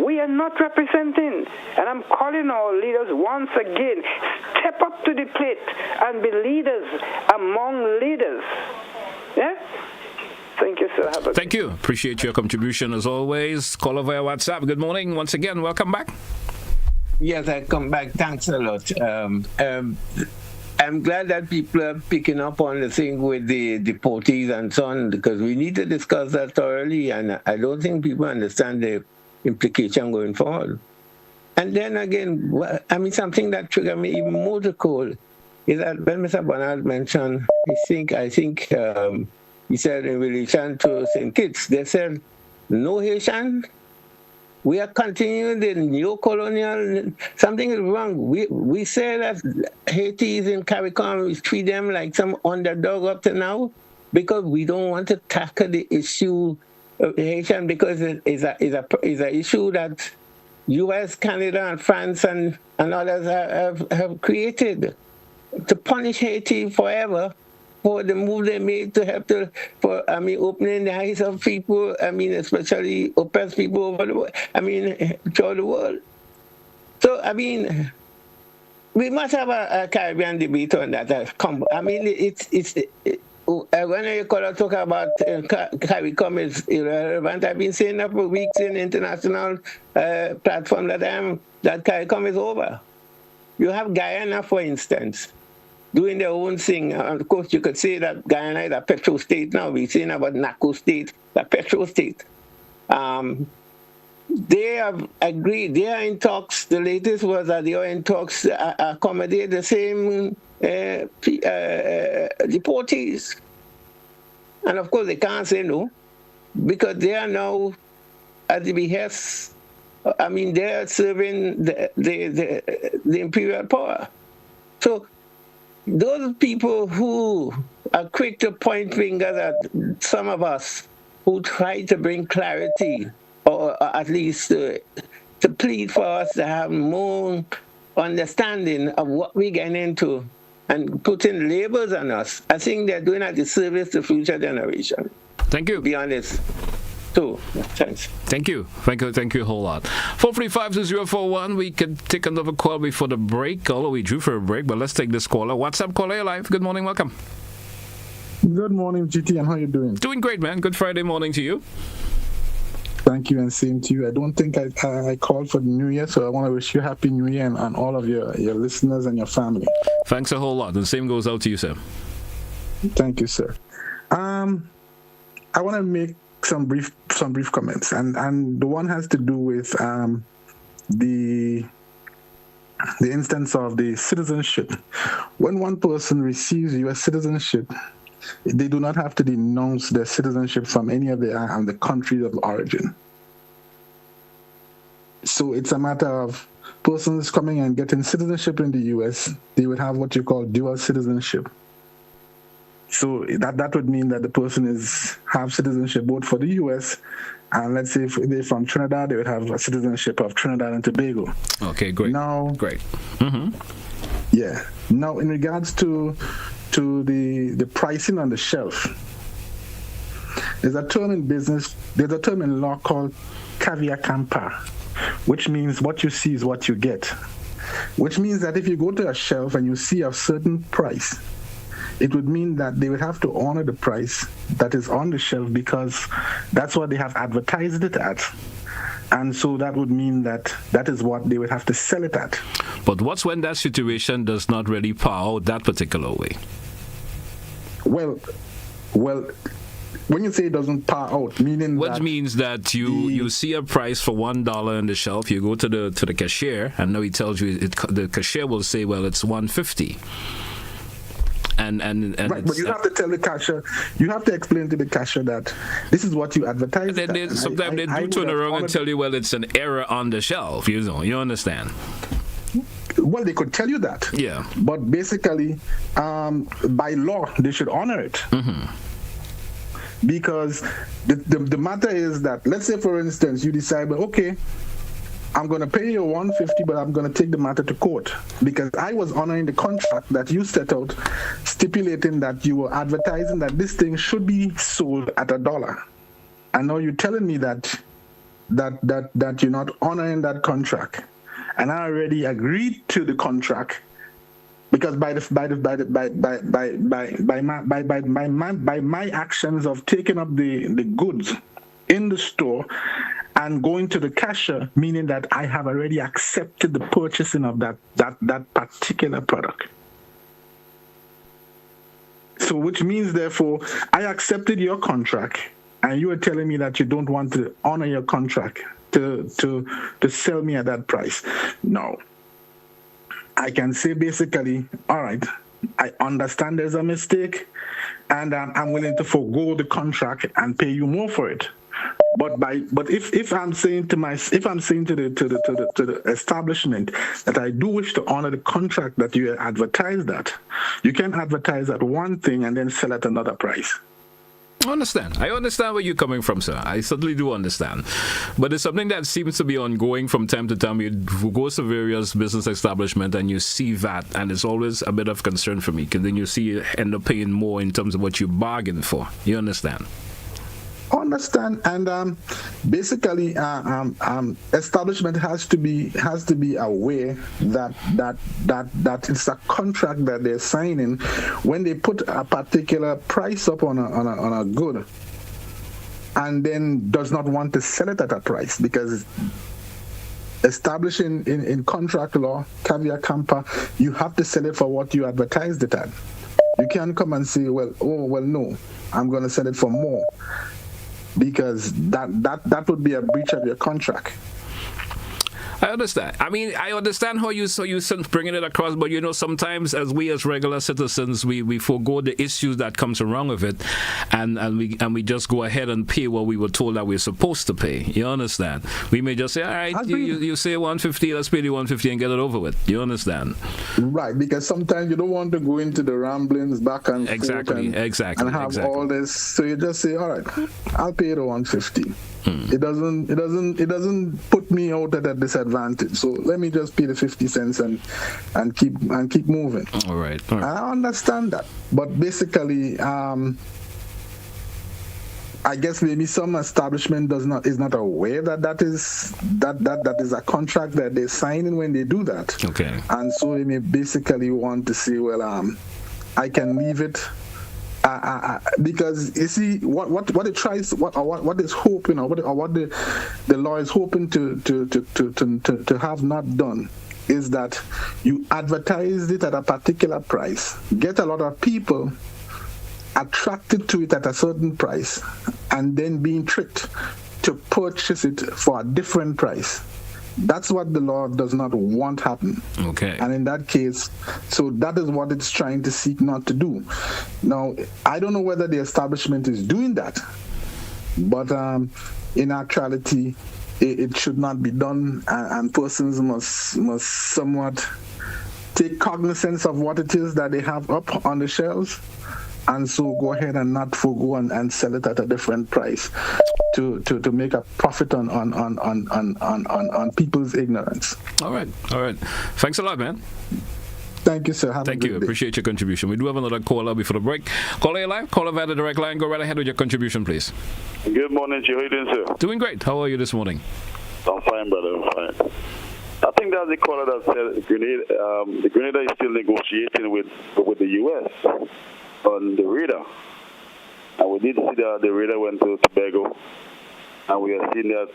We are not representing, and I'm calling our leaders once again, step up to the plate and be leaders among leaders. Yeah? Thank you, sir. Thank you. Appreciate your contribution as always. Call over via WhatsApp. Good morning. Once again, welcome back. Yes, I come back. Thanks a lot. I'm glad that people are picking up on the thing with the deportees and so on, because we need to discuss that thoroughly, and I don't think people understand the implication going forward. And then again, something that triggered me even more to call is that when Mr. Bernard mentioned, I think he said in relation to St. Kitts, they said, no Haitian. We are continuing the neo-colonial. Something is wrong. We say that Haiti is in CARICOM. We treat them like some underdog up to now because we don't want to tackle the issue of Haitian, because it's an issue that U.S., Canada, and France and others have created to punish Haiti forever for the move they made to help opening the eyes of people, especially oppressed people over the world, throughout the world. So, we must have a Caribbean debate on that. When you talk about CARICOM is irrelevant. I've been saying that for weeks in international platform that CARICOM is over. You have Guyana, for instance, doing their own thing. Of course, you could say that Guyana is a petro state now. We're saying about Naco state, the petro state. They have agreed. They are in talks. The latest was that they are in talks to accommodate the same deportees. And of course, they can't say no, because they are now at the behest. They are serving the imperial power. So those people who are quick to point fingers at some of us who try to bring clarity, or at least to plead for us to have more understanding of what we're getting into and putting labels on us, I think they're doing a disservice to future generation. Thank you. To be honest. Too. Thanks. Thank you a whole lot. 435-2041. We can take another call before the break, although we drew for a break, but let's take this caller. WhatsApp caller, you're live. Good morning, welcome. Good morning, GT, and how you doing? Doing great, man. Good Friday morning to you. Thank you, and same to you. I don't think I called for the New Year, so I want to wish you Happy New Year and all of your listeners and your family. Thanks a whole lot. The same goes out to you, sir. Thank you, sir. I want to make some brief comments, and the one has to do with the instance of the citizenship. When one person receives U.S. citizenship, they do not have to denounce their citizenship from any of the countries of origin. So it's a matter of persons coming and getting citizenship in the U.S., they would have what you call dual citizenship. So that would mean that the person have citizenship both for the U.S. and let's say if they're from Trinidad, they would have a citizenship of Trinidad and Tobago. Okay, great. Great. Mm-hmm. Yeah. Now, in regards to the pricing on the shelf, there's a term in law called caveat emptor, which means what you see is what you get. Which means that if you go to a shelf and you see a certain price, it would mean that they would have to honor the price that is on the shelf because that's what they have advertised it at. And so that would mean that is what they would have to sell it at. But what's when that situation does not really power out that particular way? Well, when you say it doesn't par out, meaning which means that you see a price for $1 on the shelf, you go to the cashier, and now he tells you the cashier will say, well, it's $1.50. And right, but you have to tell the cashier, you have to explain to the cashier that this is what you advertise. Sometimes they do turn around and tell you, well, it's an error on the shelf. You understand? Well, they could tell you that. Yeah. But basically, by law, they should honor it. Mm-hmm. Because the matter is that, let's say, for instance, you decide, well, okay, I'm going to pay you $150, but I'm going to take the matter to court because I was honoring the contract that you set out, stipulating that you were advertising that this thing should be sold at $1. And now you're telling me that you're not honoring that contract. And I already agreed to the contract because by my actions of taking up the goods in the store and going to the cashier, meaning that I have already accepted the purchasing of that particular product. So which means, therefore, I accepted your contract, and you are telling me that you don't want to honor your contract to sell me at that price. No. I can say basically, all right, I understand there's a mistake, and I'm willing to forego the contract and pay you more for it. But if I'm saying to the establishment that I do wish to honor the contract that you advertised at, you can advertise at one thing and then sell at another price. I understand where you're coming from, sir. I certainly do understand. But it's something that seems to be ongoing from time to time. You go to various business establishments and you see that, and it's always a bit of concern for me, because then you see you end up paying more in terms of what you bargained for. You understand? Understand, and basically, establishment has to be aware that it's a contract that they're signing when they put a particular price up on a good, and then does not want to sell it at a price, because establishing in contract law, caveat camper, you have to sell it for what you advertised it at. You can't come and say, no, I'm going to sell it for more, because that would be a breach of your contract. I understand. I mean, I understand how you bringing it across, but sometimes as regular citizens, we forego the issues that comes along with it, and we just go ahead and pay what we were told that we're supposed to pay. You understand? We may just say, all right, you say 150, let's pay the 150 and get it over with. You understand? Right, because sometimes you don't want to go into the ramblings back and forth and have all this. So you just say, all right, I'll pay the 150. It doesn't put me out at a disadvantage. So let me just pay the 50 cents and keep moving. All right. I understand that, but basically, I guess maybe some establishment is not aware that is a contract that they're signing when they do that. Okay. And so they may basically want to say, I can leave it. Because you see what it tries, what is hoping, or what the law is hoping to have not done, is that you advertise it at a particular price, get a lot of people attracted to it at a certain price, and then being tricked to purchase it for a different price. That's what the law does not want happen. Okay. And in that case, so that is what it's trying to seek not to do. Now, I don't know whether the establishment is doing that, but in actuality, it should not be done, and persons must somewhat take cognizance of what it is that they have up on the shelves, and so go ahead and not forgo and sell it at a different price to make a profit on people's ignorance. All right. Thanks a lot, man. Thank you, sir. Thank you. Appreciate your contribution. We do have another caller before the break. Caller, you're live. Caller via the direct line. Go right ahead with your contribution, please. Good morning, Joe. How you doing, sir? Doing great. How are you this morning? I'm fine, brother. I'm fine. I think that's the caller that said the Grenada is still negotiating with the U.S. on the radar. And we did see that the radar went to Tobago, and we have seen that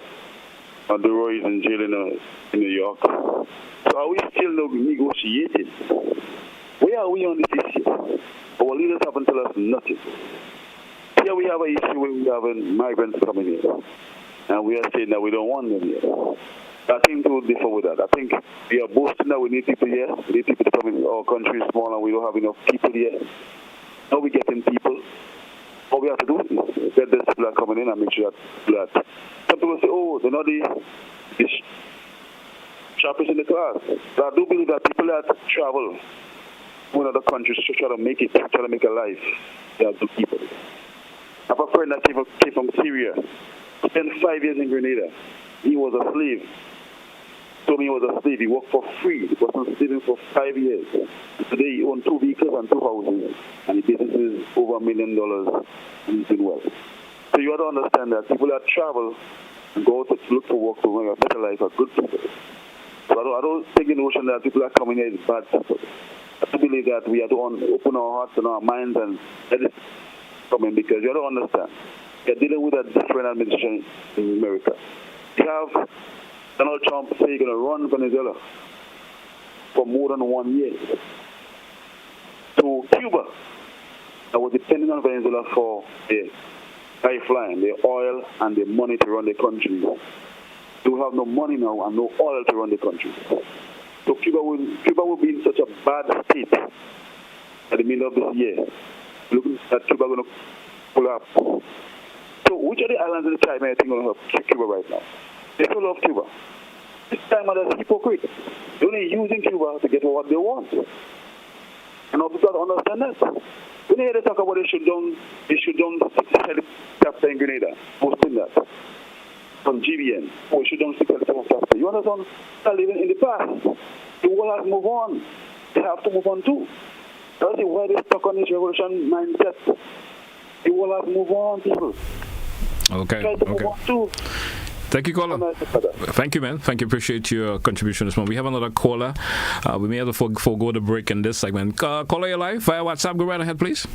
Maduro is in jail in New York. So are we still negotiating? Where are we on this issue? Our leaders haven't told us nothing. Here we have an issue where we have migrants coming here, and we are saying that we don't want them here. I think we will differ with that. I think we are boasting that we need people here. We need people to come in. Our country is small and we don't have enough people here. Now we're getting people. What we have to do is get these people coming in and make sure that some people say, they're not the sharpest in the class. But I do believe that people that travel to other countries to try to make it, try to make a life, they are good people. I have a friend that came from Syria, spent 5 years in Grenada. He was a slave. Told me he was a slave. He worked for free. He was enslaved for 5 years. Today he owns 2 vehicles and 2 houses, and his business is over $1 million, and he's doing well. So you have to understand that people that travel and go to look for work to make a better life are good people. So I don't think the notion that people are coming here is bad people. I believe that we have to open our hearts and our minds and let it come in, because you don't understand. You're dealing with a different administration in America. You have Donald Trump say he's going to run Venezuela for more than 1 year. To Cuba, that was depending on Venezuela for the lifeline, the oil and the money to run the country. They have no money now and no oil to run the country. So Cuba will be in such a bad state at the middle of this year. Looking at Cuba going to pull up. So which of the islands in the Caribbean think going to help Cuba right now? They still love Cuba. This time they're hypocrite. They're only using Cuba to get what they want. And all people understand that. When they hear they talk about they should don't helicopter in Grenada, posting that from GBN, or should don't helicopter. You understand? They're living in the past. The world has moved on. They have to move on too. That's why they're stuck on this revolution mindset. The world has moved on, people. Okay. Try to move on too. Thank you, caller. Thank you, man. Thank you. Appreciate your contribution this morning. We have another caller. We may have to forego the break in this segment. Caller, you're live via WhatsApp. Go right ahead, please.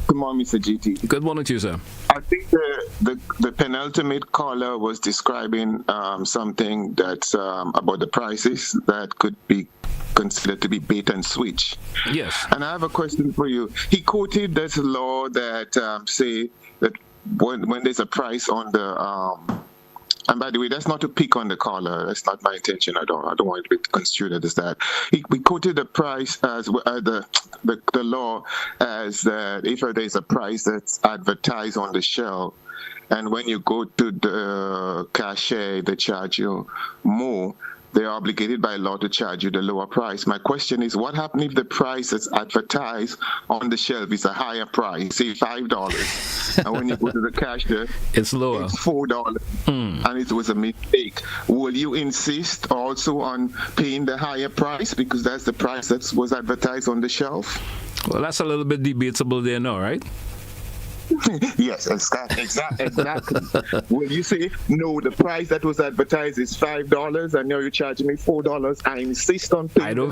Good morning, Mr. GT. Good morning to you, sir. I think the penultimate caller was describing something that's about the prices that could be considered to be bait and switch. Yes. And I have a question for you. He quoted this law that say that when there's a price on the and by the way, that's not to pick on the caller. That's not my intention at all. I don't want it to be construed as that. We quoted the price as the law as that if there's a price that's advertised on the shelf, and when you go to the cashier, they charge you more. They're obligated by law to charge you the lower price. My question is, what happens if the price that's advertised on the shelf is a higher price, say $5, and when you go to the cashier, it's lower, it's $4, and it was a mistake? Will you insist also on paying the higher price because that's the price that was advertised on the shelf? Well, that's a little bit debatable there now, right? Yes, exactly. Will you say, no, the price that was advertised is $5 and now you're charging me $4? I insist on paying I don't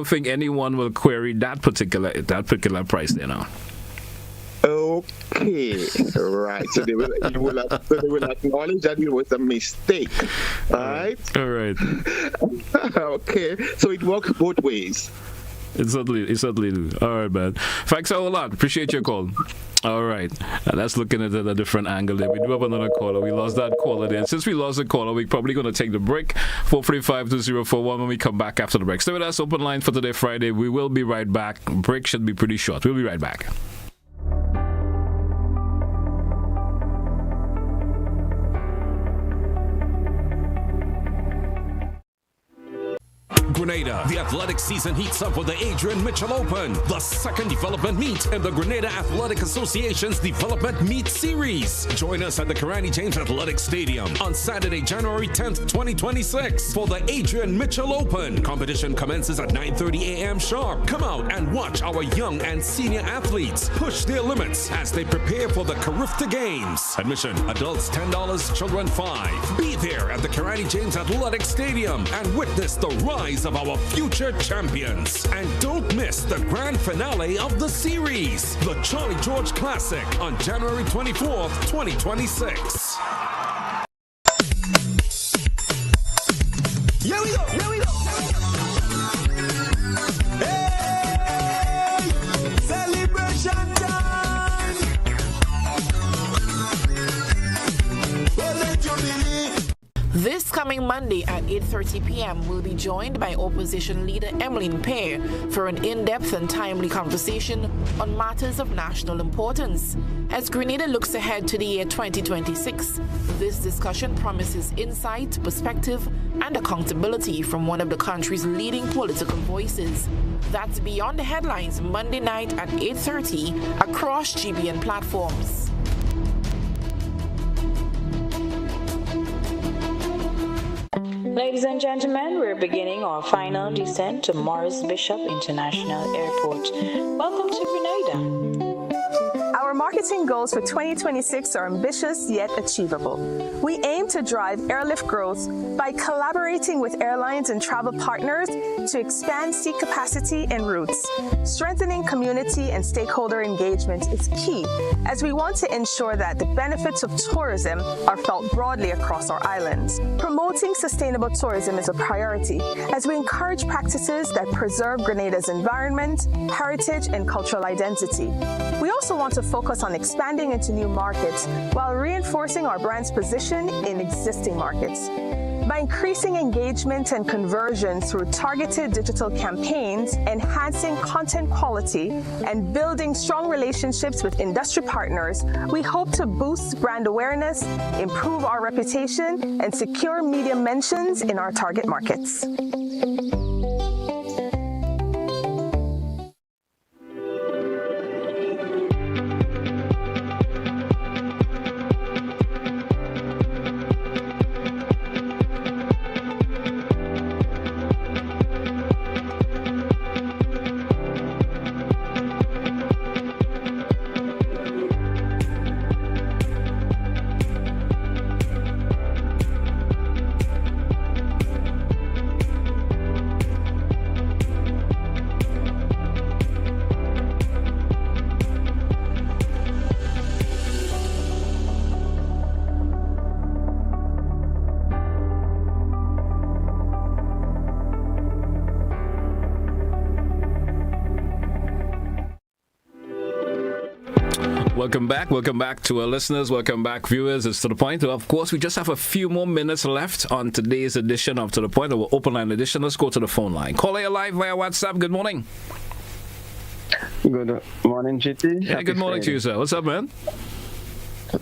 think anyone will query that particular price there now. Okay, right. So they will acknowledge that it was a mistake, right? All right. Okay, so it works both ways. It certainly do. All right, man. Thanks a whole lot. Appreciate your call. All right. Let's look at it at a different angle there. We do have another caller. We lost that caller there. And since we lost the caller, we're probably going to take the break. 435-2041 when we come back after the break. Stay with us. Open line for today, Friday. We will be right back. Break should be pretty short. We'll be right back. Grenada, the athletic season heats up with the Adrian Mitchell Open, the second development meet in the Grenada Athletic Association's Development Meet Series. Join us at the Karani James Athletic Stadium on Saturday, January 10th, 2026 for the Adrian Mitchell Open. Competition commences at 9:30 a.m. sharp. Come out and watch our young and senior athletes push their limits as they prepare for the Carifta Games. Admission, adults $10, children $5. Be there at the Karani James Athletic Stadium and witness the rise of our future champions. And don't miss the grand finale of the series, the Charlie George Classic, on January 24th, 2026. Here we go. Hey, celebration time. Well, let you believe. This coming Monday at 8:30 p.m., we'll be joined by opposition leader Emmeline Pear for an in-depth and timely conversation on matters of national importance. As Grenada looks ahead to the year 2026, this discussion promises insight, perspective, and accountability from one of the country's leading political voices. That's Beyond the Headlines, Monday night at 8:30 across GBN platforms. Ladies and gentlemen, we're beginning our final descent to Morris Bishop International Airport. Welcome to Grenada. Our marketing goals for 2026 are ambitious yet achievable. We aim to drive airlift growth by collaborating with airlines and travel partners to expand seat capacity and routes. Strengthening community and stakeholder engagement is key, as we want to ensure that the benefits of tourism are felt broadly across our islands. Promoting sustainable tourism is a priority, as we encourage practices that preserve Grenada's environment, heritage, and cultural identity. We also want to focus on expanding into new markets while reinforcing our brand's position in existing markets. By increasing engagement and conversion through targeted digital campaigns, enhancing content quality, and building strong relationships with industry partners, we hope to boost brand awareness, improve our reputation, and secure media mentions in our target markets. Welcome back to our listeners. Welcome back, viewers. It's To The Point. Of course, we just have a few more minutes left on today's edition of To The Point, our open line edition. Let's go to the phone line. Call here live via WhatsApp. Good morning. Good morning, GT. Yeah, good morning to you, sir. What's up, man?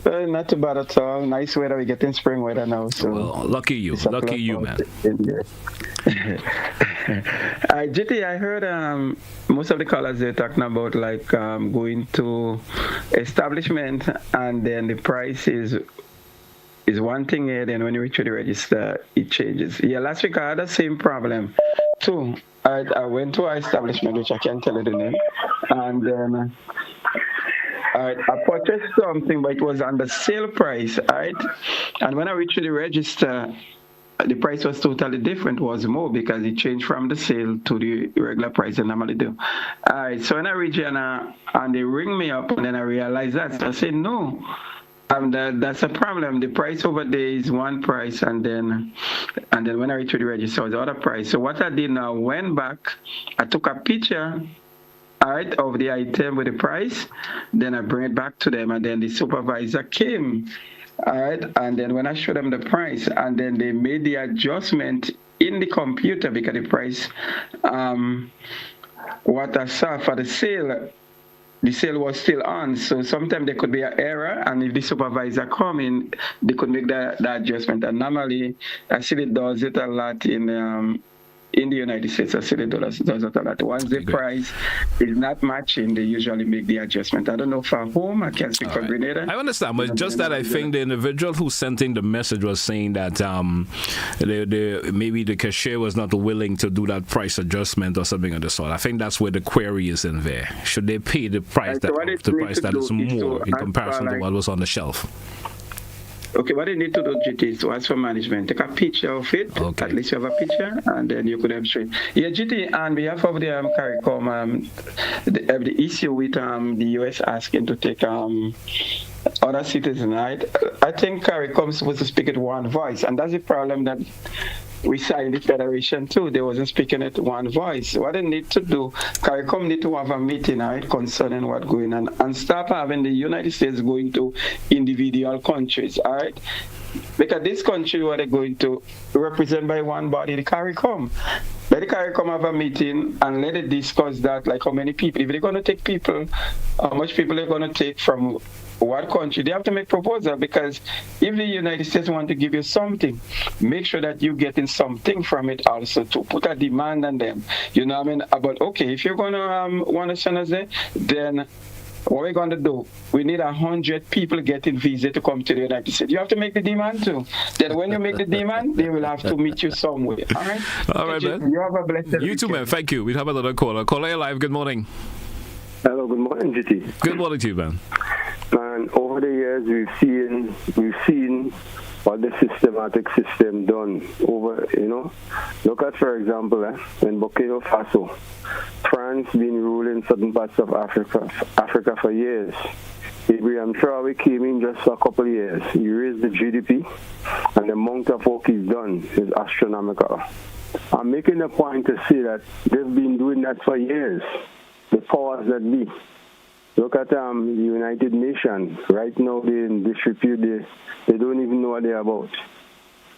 Not too bad at all. Nice weather. We're getting spring weather now. So well, lucky you, man. GT, I heard most of the callers they're talking about like going to establishment and then the price is one thing here, then when you reach the register, it changes. Yeah, last week I had the same problem too. I went to an establishment, which I can't tell you the name, and then I purchased something, but it was on the sale price, right? And when I reached the register, the price was totally different, was more because it changed from the sale to the regular price I normally do. All right, so when I reached and they ring me up, and then I realized that. So I said, no, that's a problem. The price over there is one price, and then when I reached the register, it was the other price. So what I did now, went back, I took a picture, all right, of the item with the price, then I bring it back to them, and then the supervisor came, all right, and then when I showed them the price, and then they made the adjustment in the computer because the price, what I saw for the sale was still on, so sometimes there could be an error, and if the supervisor come in, they could make that adjustment. And normally, I see it does it a lot in the United States. I see it does it a lot. Once the price is not matching, they usually make the adjustment. I don't know for whom, I can't speak for Grenada. I understand, but just that I think the individual who sent in the message was saying that maybe the cashier was not willing to do that price adjustment or something of the sort. I think that's where the query is in there. Should they pay the price that is more in comparison to what was on the shelf? Okay, what you need to do, GT, is to ask for management. Take a picture of it. Okay. At least you have a picture, and then you could have straight. Yeah, GT, on behalf of the CARICOM, the issue with the U.S. asking to take other citizens, right? I think CARICOM is supposed to speak at one voice, and that's the problem that we saw in the Federation too. They wasn't speaking at one voice. What they need to do, CARICOM need to have a meeting, right, concerning what's going on, and stop having the United States going to individual countries, all right? Because this country, what they're going to represent by one body, the CARICOM. Let the CARICOM have a meeting and let it discuss that, like how many people, if they're going to take people, how much people they're going to take from what country. They have to make proposal, because if the United States want to give you something, make sure that you're getting something from it also, to put a demand on them. You know what I mean? About, okay, if you're going to want to send us there, then what we're going to do, we need 100 people getting visa to come to the United States. You have to make the demand too. Then when you make the demand, they will have to meet you somewhere. All right? All right, man. You have a blessed You too, man. Thank you. We have another caller. Caller live. Good morning. Hello, good morning, GT. Good morning to you, man. And over the years, we've seen what the systematic system done over, Look at, for example, in Burkina Faso, France been ruling certain parts of Africa for years. Ibrahim Traore came in just for a couple of years. He raised the GDP, and the amount of work he's done is astronomical. I'm making a point to say that they've been doing that for years, the powers that be. Look at the United Nations. Right now, they disrepute. They don't even know what they're about.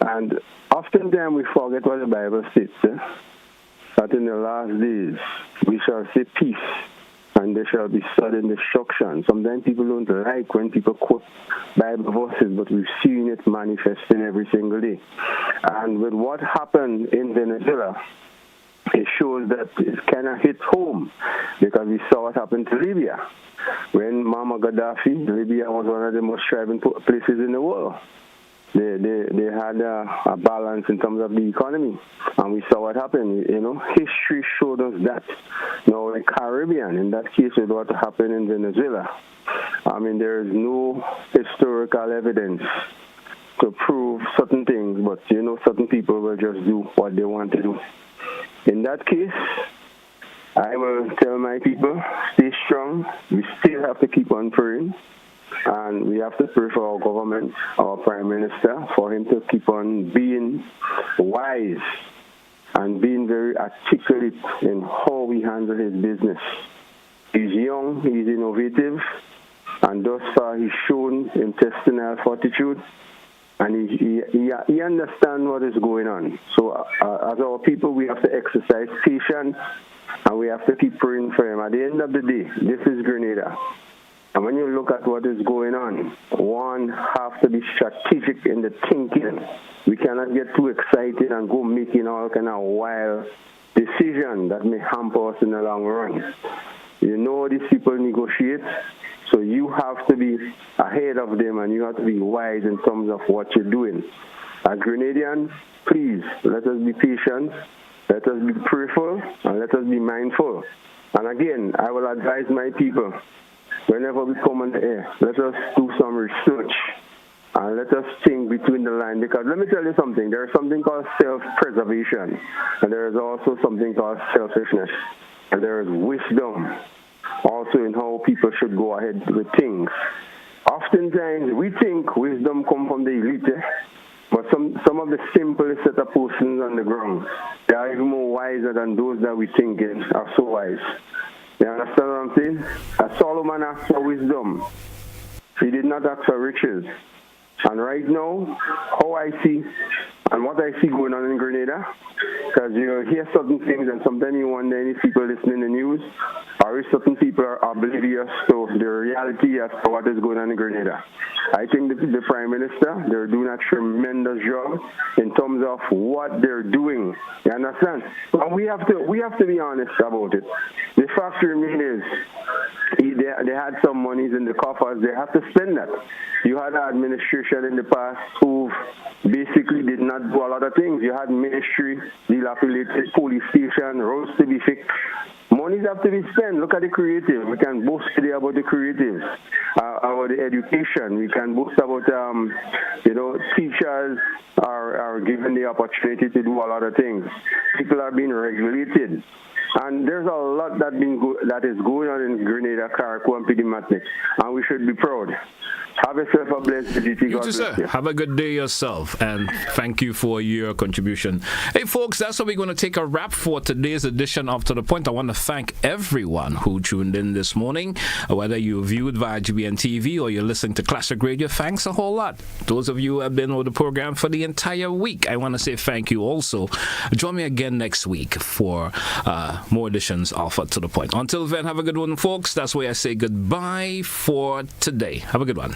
And oftentimes we forget what the Bible states, that in the last days we shall see peace, and there shall be sudden destruction. Sometimes people don't like when people quote Bible verses, but we've seen it manifesting every single day. And with what happened in Venezuela, it shows that it kind of hit home, because we saw what happened to Libya. When Muammar Gaddafi, Libya was one of the most thriving places in the world. They had a balance in terms of the economy, and we saw what happened. History showed us that. Now, the Caribbean, in that case, with what happened in Venezuela, there is no historical evidence to prove certain things, but certain people will just do what they want to do. In that case, I will tell my people, stay strong. We still have to keep on praying. And we have to pray for our government, our Prime Minister, for him to keep on being wise and being very articulate in how he handles his business. He's young, he's innovative, and thus far he's shown intestinal fortitude, and he understands what is going on. So as our people, we have to exercise patience, and we have to keep praying for him. At the end of the day, this is Grenada. And when you look at what is going on, one has to be strategic in the thinking. We cannot get too excited and go making all kind of wild decisions that may hamper us in the long run. These people negotiate, so you have to be ahead of them, and you have to be wise in terms of what you're doing. As Grenadians, please, let us be patient, let us be prayerful, and let us be mindful. And again, I will advise my people, whenever we come on the air, let us do some research and let us think between the lines. Because let me tell you something, there is something called self-preservation, and there is also something called selfishness, and there is wisdom also in how people should go ahead with things. Oftentimes we think wisdom comes from the elite, but some of the simplest set of persons on the ground, they are even more wiser than those that we think are so wise. You understand what I'm saying? As Solomon asked for wisdom, he did not ask for riches. And right now, how I see and what I see going on in Grenada, because you hear certain things and sometimes you wonder if people listening to the news or if certain people are oblivious to the reality as to what is going on in Grenada. I think the Prime Minister, they're doing a tremendous job in terms of what they're doing. You understand? And we have to be honest about it. The fact remains is they had some monies in the coffers. They have to spend that. You had an administration in the past who basically did not do a lot of things. You had ministry, dilapidated police station, roads to be fixed. Monies have to be spent. Look at the creative. We can boast today about the creatives, about the education. We can boast about, teachers are given the opportunity to do a lot of things. People are being regulated. And there's a lot that is going on in Grenada, Carriacou, and Pidimantnik, and we should be proud. Have yourself a blessed GT. You too, sir. Have a good day yourself, and thank you for your contribution. Hey, folks, that's how we're going to take a wrap for today's edition of To The Point. I want to thank everyone who tuned in this morning, whether you viewed via GBN TV or you're listening to Classic Radio. Thanks a whole lot. Those of you who have been with the program for the entire week, I want to say thank you also. Join me again next week for more editions of To The Point. Until then, have a good one, folks. That's why I say goodbye for today. Have a good one.